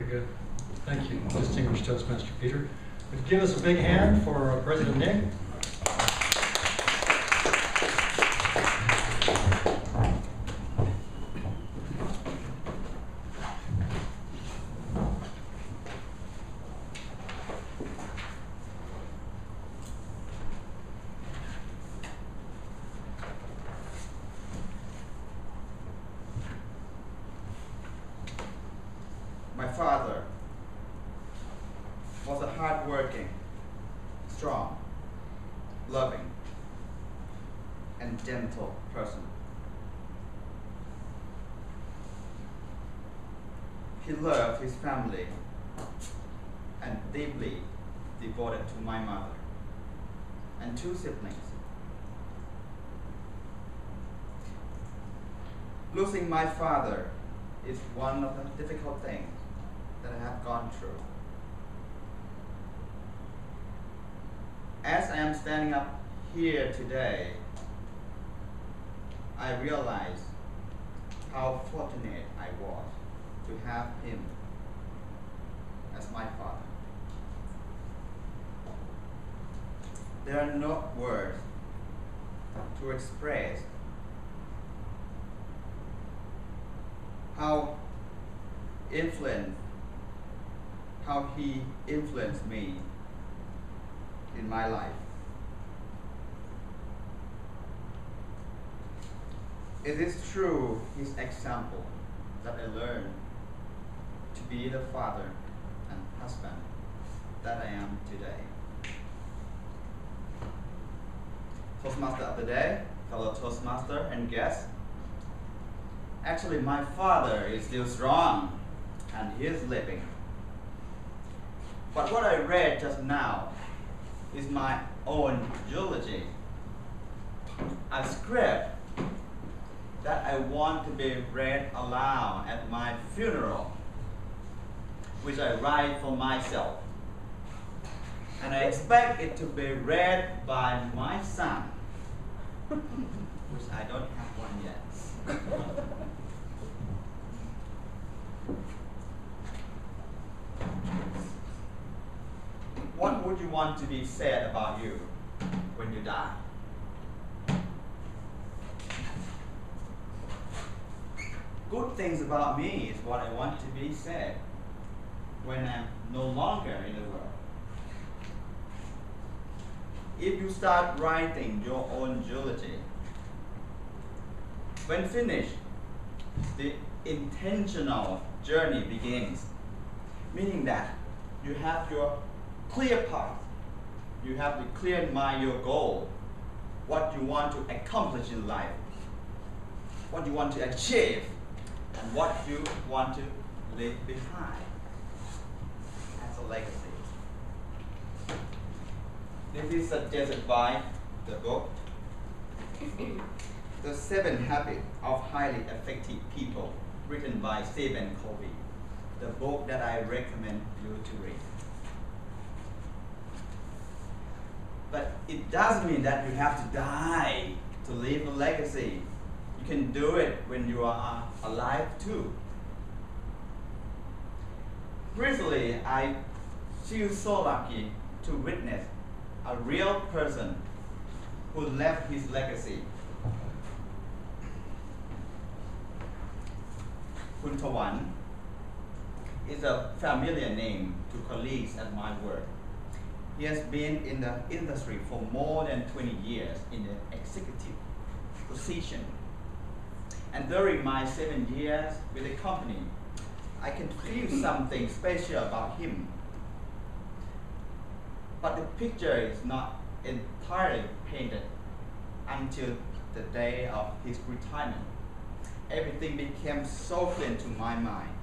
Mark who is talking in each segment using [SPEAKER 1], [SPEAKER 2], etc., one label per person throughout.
[SPEAKER 1] Very good. Thank you, distinguished Toastmaster Peter. Would you give us a big hand for President Nick?
[SPEAKER 2] My father was a hardworking, strong, loving, and gentle person. He loved his family and deeply devoted to my mother and two siblings. Losing my father is one of the difficult things that I have gone through. As I am standing up here today, I realize how fortunate I was to have him as my father. There are no words to express how he influenced me in my life. It is through his example that I learned to be the father and husband that I am today. Toastmaster of the day, fellow Toastmaster and guests. Actually, my father is still strong and he is living. But what I read just now is my own eulogy, a script that I want to be read aloud at my funeral, which I write for myself. And I expect it to be read by my son, which I don't have one yet. What would you want to be said about you when you die? Good things about me is what I want to be said when I'm no longer in the world. If you start writing your own eulogy, when finished, the intentional journey begins, meaning that you have your clear path. You have to clear in mind your goal, what you want to accomplish in life, what you want to achieve, and what you want to leave behind as a legacy. This is suggested by the book, The 7 Habits of Highly Effective People, written by Stephen Covey, the book that I recommend you to read. But it doesn't mean that you have to die to leave a legacy. You can do it when you are alive too. Recently, I feel so lucky to witness a real person who left his legacy. Kuntawan is a familiar name to colleagues at my work. He has been in the industry for more than 20 years in an executive position. And during my 7 years with the company, I can feel something special about him. But the picture is not entirely painted until the day of his retirement. Everything became so clear to my mind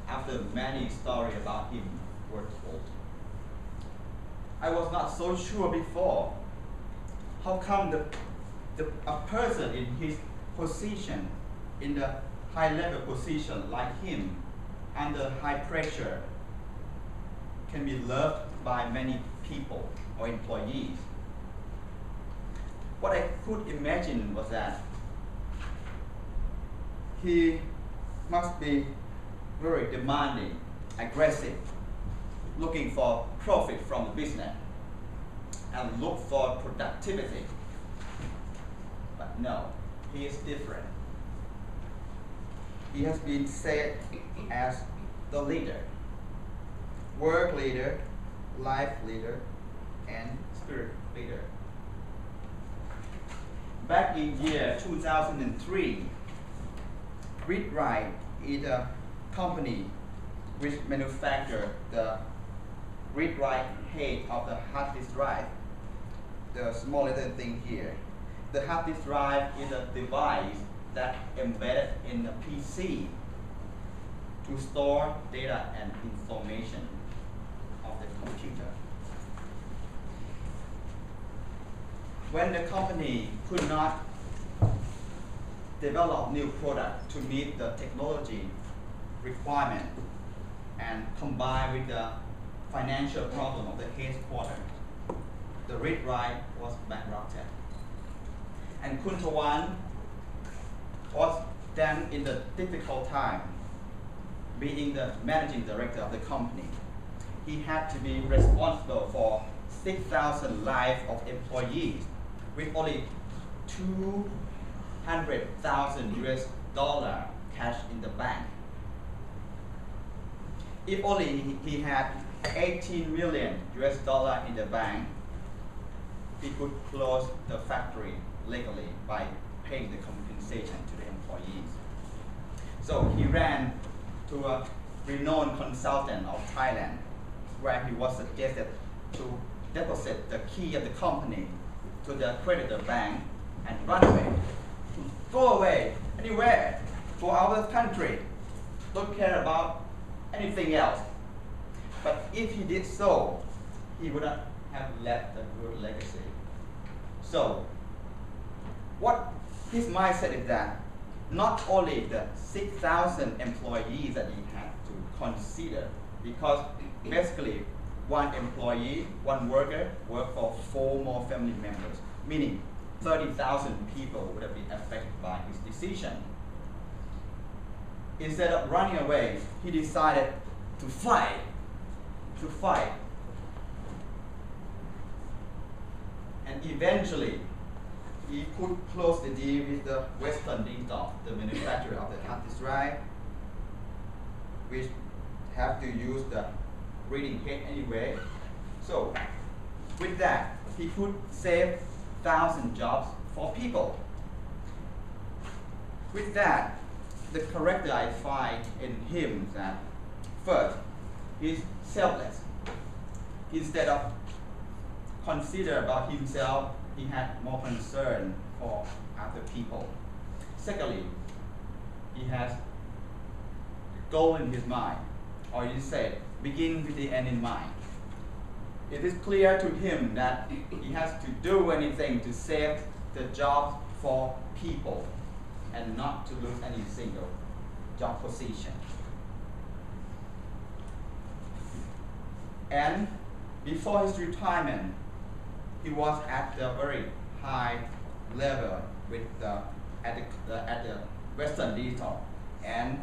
[SPEAKER 2] after many stories about him were told. I was not so sure before. How come a person in his position, in the high-level position like him, under high pressure, can be loved by many people or employees? What I could imagine was that he must be very demanding aggressive, looking for profit from the business, and look for productivity. But no, he is different. He has been said as the leader, work leader, life leader, and spirit leader. Back in year 2003, Read Write is a company which manufactures the Read Write head of the hard disk drive. The small little thing here. The hard disk drive is a device that embedded in the PC to store data and information of the computer. When the company could not develop new product to meet the technology requirement and combined with the financial problem of the headquarters, the Read Write was bankrupted. And Kun Tawan was then in the difficult time, being the managing director of the company. He had to be responsible for 6,000 lives of employees with only 200,000 US dollar cash in the bank. If only he had 18 million US dollar in the bank, he could close the factory legally by paying the compensation to the employees. So he ran to a renowned consultant of Thailand, where he was suggested to deposit the key of the company to the creditor bank and run away. Go away, anywhere, for our country. Don't care about anything else. But if he did so, he would not have left a good legacy. So, what his mindset is that not only the 6,000 employees that he had to consider, because basically one employee, one worker, worked for 4 more family members, meaning 30,000 people would have been affected by his decision. Instead of running away, he decided to fight. And eventually, he could close the deal with the Western Digital, the manufacturer of the hard disk drive, which have to use the reading head anyway. So, with that, he could save 1,000 jobs for people. With that, the character I find in him is that, first, he's selfless. Instead of consider about himself, he had more concern for other people. Secondly, he has goal in his mind, or you say, begin with the end in mind. It is clear to him that he has to do anything to save the jobs for people and not to lose any single job position. And before his retirement, he was at the very high level with at the Western Digital, and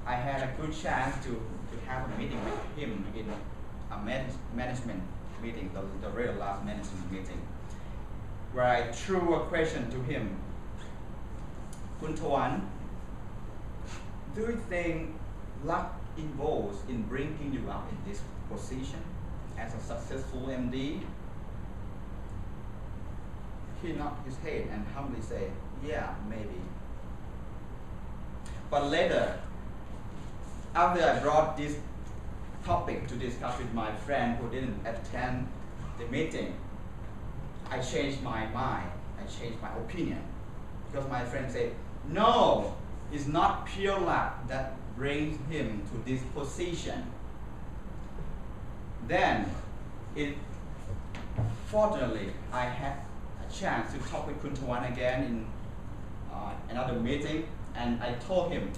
[SPEAKER 2] I had a good chance to have a meeting with him in a management meeting, the real last management meeting, where I threw a question to him. Kun Tawan, do you think luck involves in bringing you up in this position as a successful MD? He nodded his head and humbly said, yeah, maybe. But later, after I brought this topic to discuss with my friend who didn't attend the meeting, I changed my mind, I changed my opinion. Because my friend said, no, it's not pure luck that brings him to this position. Then, fortunately, I had a chance to talk with Kun Tawan again in another meeting, and I told him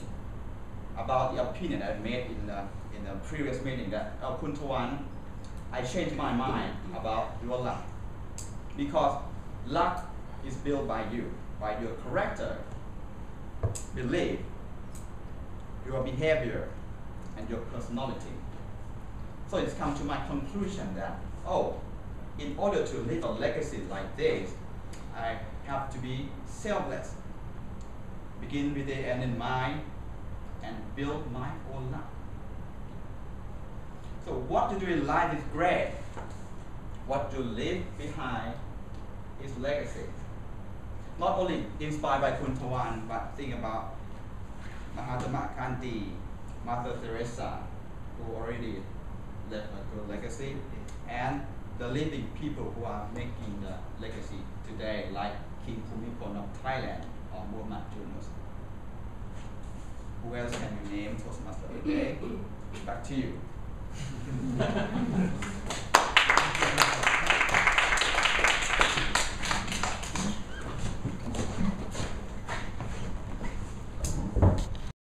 [SPEAKER 2] about the opinion I made in the previous meeting that, Kun Tawan, I changed my mind about your luck. Because luck is built by you, by your character, belief, your behavior, and your personality. So it's come to my conclusion that, in order to leave a legacy like this, I have to be selfless, begin with the end in mind, and build my own life. So what to do in life is great. What to leave behind is legacy. Not only inspired by Kun Tawan, but think about Mahatma Gandhi, Mother Teresa, who already left a good legacy, and the living people who are making the legacy today, like King Bhumibol of Thailand or Muhammad Yunus. Who else can you name? Toastmasters today? Back to you.